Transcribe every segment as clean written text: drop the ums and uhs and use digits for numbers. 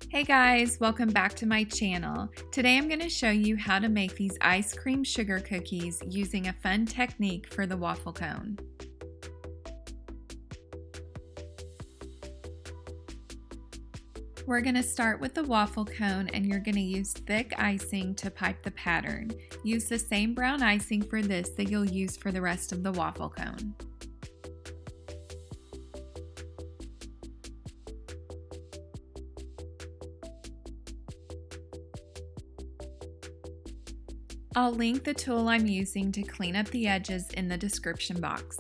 Hey guys, welcome back to my channel. Today I'm going to show you how to make these ice cream sugar cookies using a fun technique for the waffle cone. We're going to start with the waffle cone and you're going to use thick icing to pipe the pattern. Use the same brown icing for this that you'll use for the rest of the waffle cone. I'll link the tool I'm using to clean up the edges in the description box.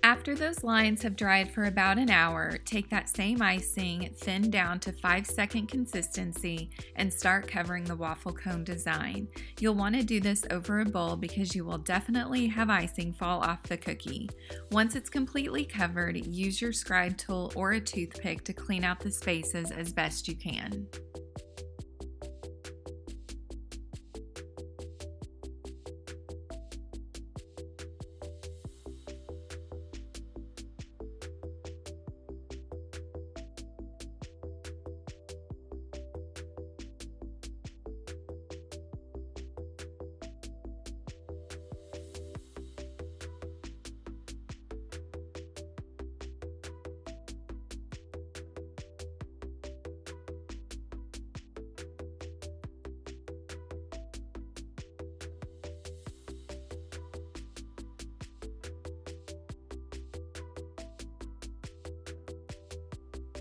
After those lines have dried for about an hour, take that same icing, thin down to 5-second consistency, and start covering the waffle cone design. You'll want to do this over a bowl because you will definitely have icing fall off the cookie. Once it's completely covered, use your scribe tool or a toothpick to clean out the spaces as best you can.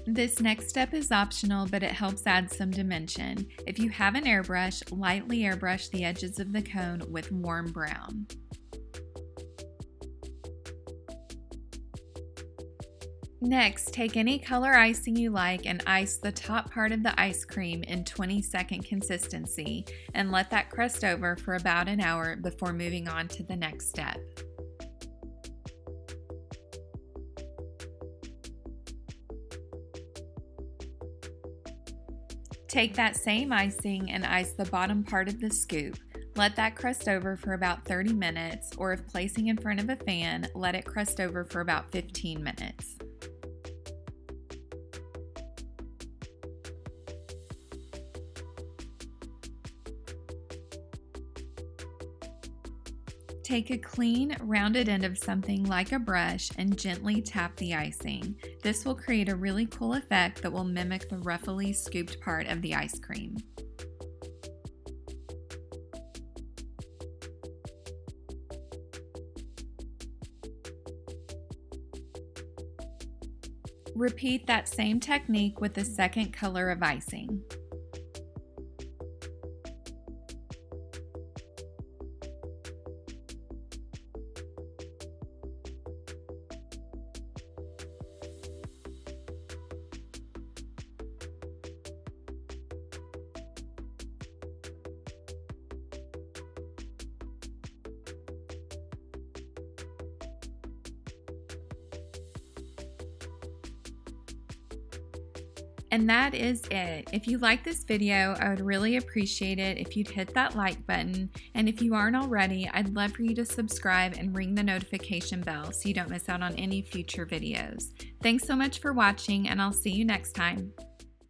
This next step is optional, but it helps add some dimension. If you have an airbrush, lightly airbrush the edges of the cone with warm brown. Next, take any color icing you like and ice the top part of the ice cream in 20-second consistency and let that crust over for about an hour before moving on to the next step. Take that same icing and ice the bottom part of the scoop. Let that crust over for about 30 minutes, or if placing in front of a fan, let it crust over for about 15 minutes. Take a clean, rounded end of something like a brush and gently tap the icing. This will create a really cool effect that will mimic the ruffly scooped part of the ice cream. Repeat that same technique with the second color of icing. And that is it. If you like this video, I would really appreciate it if you'd hit that like button. And if you aren't already, I'd love for you to subscribe and ring the notification bell so you don't miss out on any future videos. Thanks so much for watching, and I'll see you next time.